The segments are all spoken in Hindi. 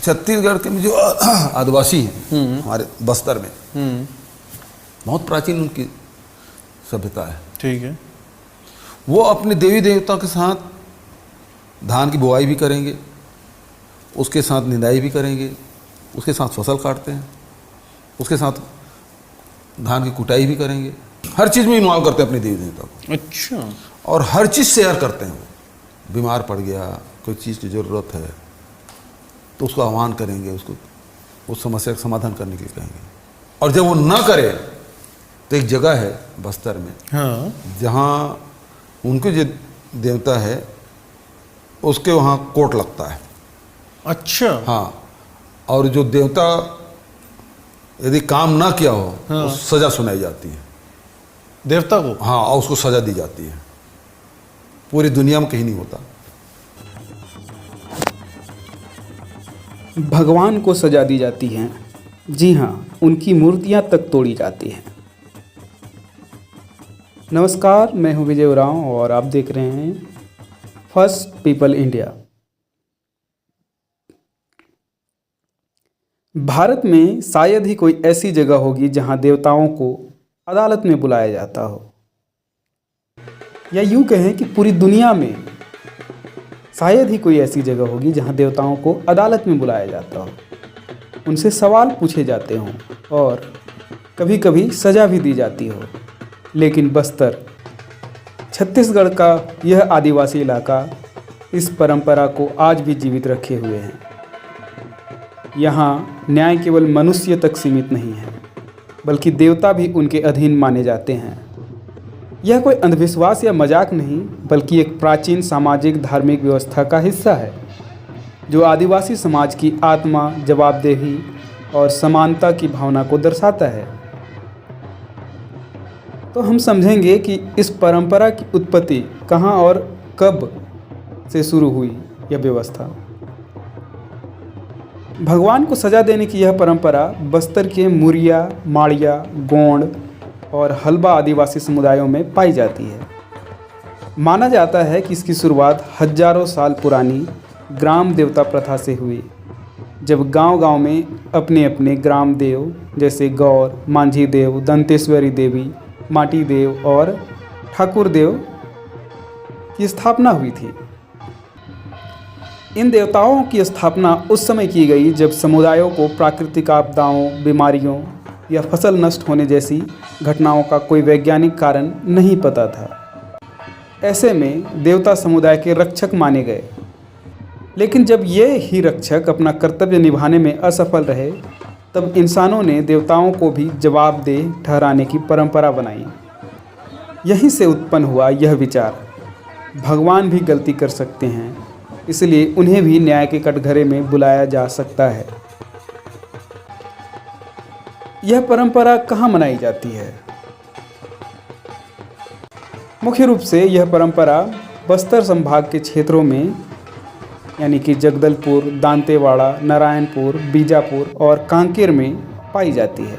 छत्तीसगढ़ के जो आदिवासी हैं हमारे बस्तर में, बहुत प्राचीन उनकी सभ्यता है। ठीक है। वो अपने देवी देवता के साथ धान की बुआई भी करेंगे, उसके साथ निंदाई भी करेंगे, उसके साथ फसल काटते हैं, उसके साथ धान की कुटाई भी करेंगे, हर चीज़ में इन्वॉल्व करते हैं अपने देवी देवता को। अच्छा। और हर चीज़ शेयर करते हैं। वो बीमार पड़ गया, कोई चीज़ की ज़रूरत है तो उसको आह्वान करेंगे, उसको उस समस्या का समाधान करने के लिए कहेंगे। और जब वो ना करे तो एक जगह है बस्तर में, हाँ, जहाँ उनके जो देवता है उसके वहाँ कोर्ट लगता है। अच्छा। हाँ, और जो देवता यदि काम ना किया हो हाँ, तो सज़ा सुनाई जाती है देवता को। हाँ, और उसको सज़ा दी जाती है। पूरी दुनिया में कहीं नहीं होता। भगवान को सजा दी जाती है। जी हाँ, उनकी मूर्तियां तक तोड़ी जाती हैं। नमस्कार, मैं हूं विजय उरांव और आप देख रहे हैं फर्स्ट पीपल इंडिया। भारत में शायद ही कोई ऐसी जगह होगी जहां देवताओं को अदालत में बुलाया जाता हो, या यूं कहें कि पूरी दुनिया में शायद ही कोई ऐसी जगह होगी जहां देवताओं को अदालत में बुलाया जाता हो, उनसे सवाल पूछे जाते हों और कभी कभी सज़ा भी दी जाती हो। लेकिन बस्तर, छत्तीसगढ़ का यह आदिवासी इलाका इस परंपरा को आज भी जीवित रखे हुए हैं। यहाँ न्याय केवल मनुष्य तक सीमित नहीं है, बल्कि देवता भी उनके अधीन माने जाते हैं। यह कोई अंधविश्वास या मजाक नहीं, बल्कि एक प्राचीन सामाजिक धार्मिक व्यवस्था का हिस्सा है, जो आदिवासी समाज की आत्मा, जवाबदेही और समानता की भावना को दर्शाता है। तो हम समझेंगे कि इस परंपरा की उत्पत्ति कहाँ और कब से शुरू हुई। यह व्यवस्था, भगवान को सजा देने की यह परंपरा बस्तर के मुरिया, माड़िया, गोंड और हल्बा आदिवासी समुदायों में पाई जाती है। माना जाता है कि इसकी शुरुआत हजारों साल पुरानी ग्राम देवता प्रथा से हुई, जब गांव-गांव में अपने अपने ग्राम देव जैसे गौर, मांझी देव, दंतेश्वरी देवी, माटी देव और ठाकुर देव की स्थापना हुई थी। इन देवताओं की स्थापना उस समय की गई जब समुदायों को प्राकृतिक आपदाओं, बीमारियों या फसल नष्ट होने जैसी घटनाओं का कोई वैज्ञानिक कारण नहीं पता था। ऐसे में देवता समुदाय के रक्षक माने गए। लेकिन जब ये ही रक्षक अपना कर्तव्य निभाने में असफल रहे, तब इंसानों ने देवताओं को भी जवाबदेह ठहराने की परंपरा बनाई। यहीं से उत्पन्न हुआ यह विचार, भगवान भी गलती कर सकते हैं, इसलिए उन्हें भी न्याय के कटघरे में बुलाया जा सकता है। यह परंपरा कहाँ मनाई जाती है? मुख्य रूप से यह परंपरा बस्तर संभाग के क्षेत्रों में, यानी कि जगदलपुर, दांतेवाड़ा, नारायणपुर, बीजापुर और कांकेर में पाई जाती है।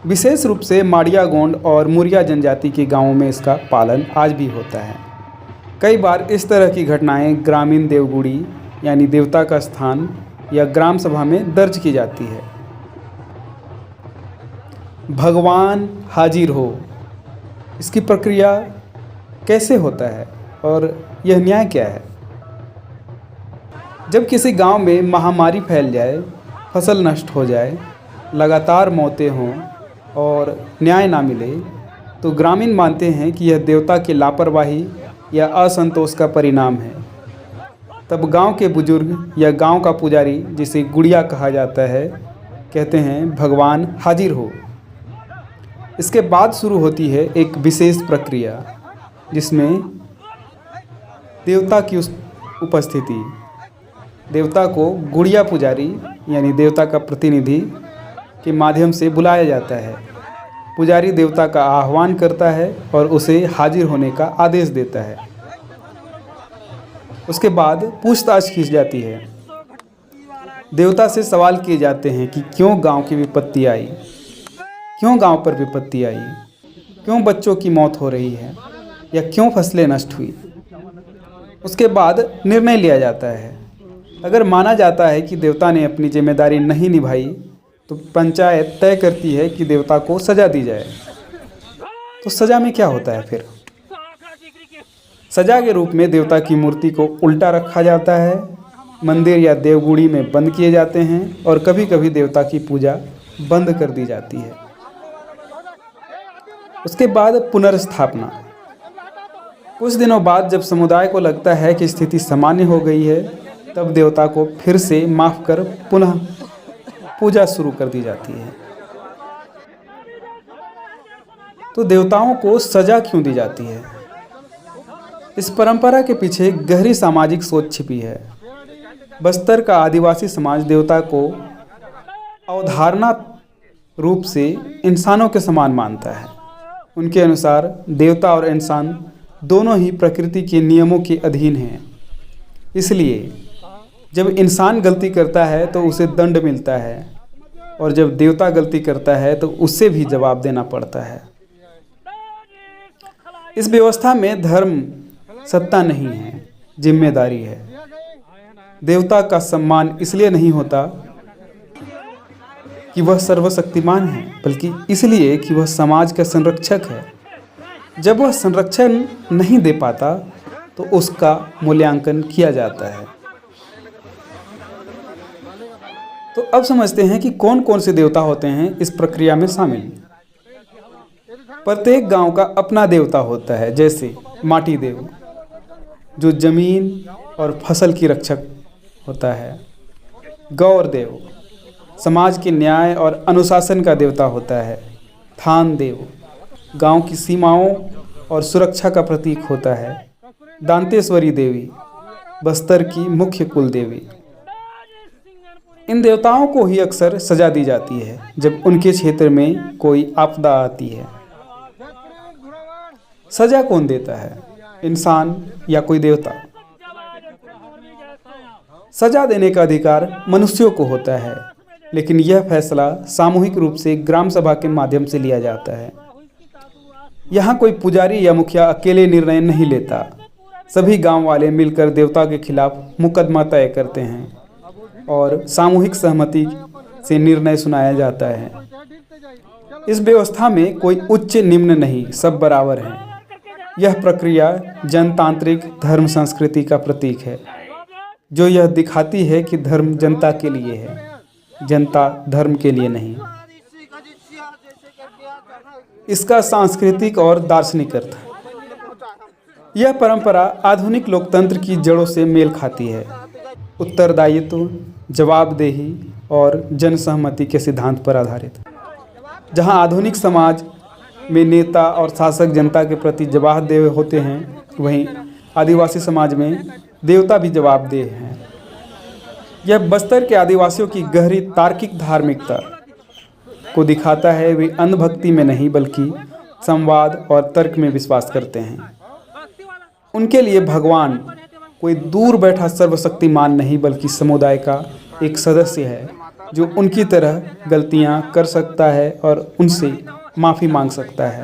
विशेष रूप से माड़िया, गोंड और मुरिया जनजाति के गांवों में इसका पालन आज भी होता है। कई बार इस तरह की घटनाएं ग्रामीण देवगुड़ी, यानी देवता का स्थान, या ग्राम सभा में दर्ज की जाती है। भगवान हाजिर हो, इसकी प्रक्रिया कैसे होता है और यह न्याय क्या है? जब किसी गांव में महामारी फैल जाए, फसल नष्ट हो जाए, लगातार मौतें हों और न्याय ना मिले, तो ग्रामीण मानते हैं कि यह देवता की लापरवाही या असंतोष का परिणाम है। तब गांव के बुजुर्ग या गांव का पुजारी, जिसे गुड़िया कहा जाता है, कहते हैं भगवान हाजिर हो। इसके बाद शुरू होती है एक विशेष प्रक्रिया, जिसमें देवता की उपस्थिति, देवता को गुड़िया पुजारी यानी देवता का प्रतिनिधि के माध्यम से बुलाया जाता है। पुजारी देवता का आह्वान करता है और उसे हाजिर होने का आदेश देता है। उसके बाद पूछताछ की जाती है। देवता से सवाल किए जाते हैं कि क्यों गांव की विपत्ति आई, क्यों गांव पर विपत्ति आई, क्यों बच्चों की मौत हो रही है, या क्यों फसलें नष्ट हुई। उसके बाद निर्णय लिया जाता है। अगर माना जाता है कि देवता ने अपनी जिम्मेदारी नहीं निभाई तो पंचायत तय करती है कि देवता को सजा दी जाए। तो सजा में क्या होता है फिर? सजा के रूप में देवता की मूर्ति को उल्टा रखा जाता है, मंदिर या देवगुड़ी में बंद किए जाते हैं और कभी कभी देवता की पूजा बंद कर दी जाती है। उसके बाद पुनर्स्थापना। कुछ दिनों बाद जब समुदाय को लगता है कि स्थिति सामान्य हो गई है, तब देवता को फिर से माफ कर पुनः पूजा शुरू कर दी जाती है। तो देवताओं को सजा क्यों दी जाती है? इस परंपरा के पीछे गहरी सामाजिक सोच छिपी है। बस्तर का आदिवासी समाज देवता को अवधारणा रूप से इंसानों के समान मानता है। उनके अनुसार देवता और इंसान दोनों ही प्रकृति के नियमों के अधीन हैं। इसलिए जब इंसान गलती करता है तो उसे दंड मिलता है और जब देवता गलती करता है तो उससे भी जवाब देना पड़ता है। इस व्यवस्था में धर्म सत्ता नहीं है, जिम्मेदारी है। देवता का सम्मान इसलिए नहीं होता कि वह सर्वशक्तिमान है, बल्कि इसलिए कि वह समाज का संरक्षक है। जब वह संरक्षण नहीं दे पाता तो उसका मूल्यांकन किया जाता है। तो अब समझते हैं कि कौन कौन से देवता होते हैं इस प्रक्रिया में शामिल। प्रत्येक गांव का अपना देवता होता है, जैसे माटी देव जो जमीन और फसल की रक्षक होता है, गौर देव समाज के न्याय और अनुशासन का देवता होता है, थान देव गांव की सीमाओं और सुरक्षा का प्रतीक होता है, दांतेश्वरी देवी बस्तर की मुख्य कुल देवी। इन देवताओं को ही अक्सर सजा दी जाती है जब उनके क्षेत्र में कोई आपदा आती है। सजा कौन देता है, इंसान या कोई देवता? सजा देने का अधिकार मनुष्यों को होता है, लेकिन यह फैसला सामूहिक रूप से ग्राम सभा के माध्यम से लिया जाता है। यहाँ कोई पुजारी या मुखिया अकेले निर्णय नहीं लेता। सभी गांव वाले मिलकर देवता के खिलाफ मुकदमा तय करते हैं और सामूहिक सहमति से निर्णय सुनाया जाता है। इस व्यवस्था में कोई उच्च निम्न नहीं, सब बराबर हैं। यह प्रक्रिया जनतांत्रिक धर्म संस्कृति का प्रतीक है, जो यह दिखाती है कि धर्म जनता के लिए है, जनता धर्म के लिए नहीं। इसका सांस्कृतिक और दार्शनिक अर्थ। यह परंपरा आधुनिक लोकतंत्र की जड़ों से मेल खाती है। उत्तरदायित्व, जवाबदेही और जनसहमति के सिद्धांत पर आधारित। जहां आधुनिक समाज में नेता और शासक जनता के प्रति जवाबदेह होते हैं, वहीं आदिवासी समाज में देवता भी जवाबदेह हैं। यह बस्तर के आदिवासियों की गहरी तार्किक धार्मिकता को दिखाता है। वे अंधभक्ति में नहीं बल्कि संवाद और तर्क में विश्वास करते हैं। उनके लिए भगवान कोई दूर बैठा सर्वशक्तिमान नहीं बल्कि समुदाय का एक सदस्य है जो उनकी तरह गलतियां कर सकता है और उनसे माफ़ी मांग सकता है।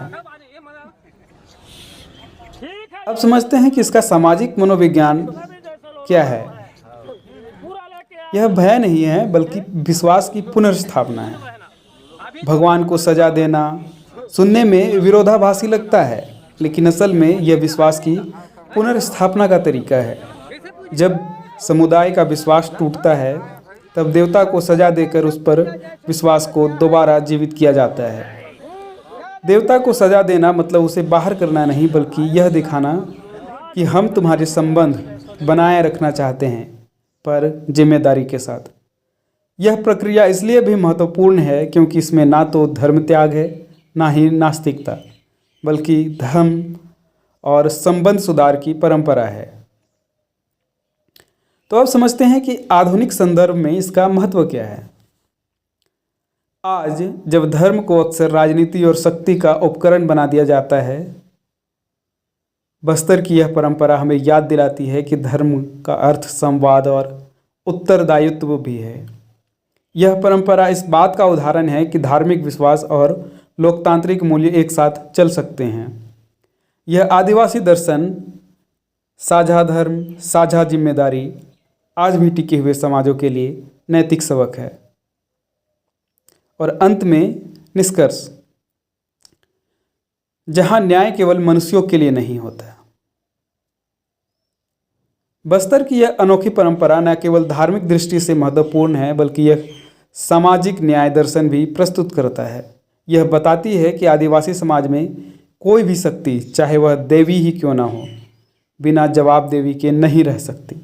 अब समझते हैं कि इसका सामाजिक मनोविज्ञान क्या है। यह भय नहीं है बल्कि विश्वास की पुनर्स्थापना है। भगवान को सजा देना सुनने में विरोधाभासी लगता है, लेकिन असल में यह विश्वास की पुनर्स्थापना का तरीका है। जब समुदाय का विश्वास टूटता है तब देवता को सजा देकर उस पर विश्वास को दोबारा जीवित किया जाता है। देवता को सजा देना मतलब उसे बाहर करना नहीं, बल्कि यह दिखाना कि हम तुम्हारे संबंध बनाए रखना चाहते हैं, पर जिम्मेदारी के साथ। यह प्रक्रिया इसलिए भी महत्वपूर्ण है क्योंकि इसमें ना तो धर्म त्याग है, ना ही नास्तिकता, बल्कि धर्म और संबंध सुधार की परंपरा है। तो अब समझते हैं कि आधुनिक संदर्भ में इसका महत्व क्या है। आज जब धर्म को अक्सर राजनीति और शक्ति का उपकरण बना दिया जाता है, बस्तर की यह परंपरा हमें याद दिलाती है कि धर्म का अर्थ संवाद और उत्तरदायित्व भी है। यह परंपरा इस बात का उदाहरण है कि धार्मिक विश्वास और लोकतांत्रिक मूल्य एक साथ चल सकते हैं। यह आदिवासी दर्शन, साझा धर्म, साझा जिम्मेदारी आज भी टिके हुए समाजों के लिए नैतिक सबक है। और अंत में निष्कर्ष, जहां न्याय केवल मनुष्यों के लिए नहीं होता। बस्तर की यह अनोखी परंपरा न केवल धार्मिक दृष्टि से महत्वपूर्ण है, बल्कि यह सामाजिक न्याय दर्शन भी प्रस्तुत करता है। यह बताती है कि आदिवासी समाज में कोई भी शक्ति, चाहे वह देवी ही क्यों ना हो, बिना जवाबदेही के नहीं रह सकती।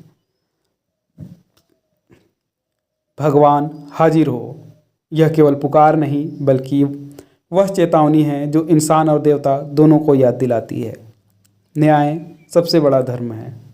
भगवान हाजिर हो, यह केवल पुकार नहीं बल्कि वह चेतावनी है जो इंसान और देवता दोनों को याद दिलाती है। न्याय सबसे बड़ा धर्म है।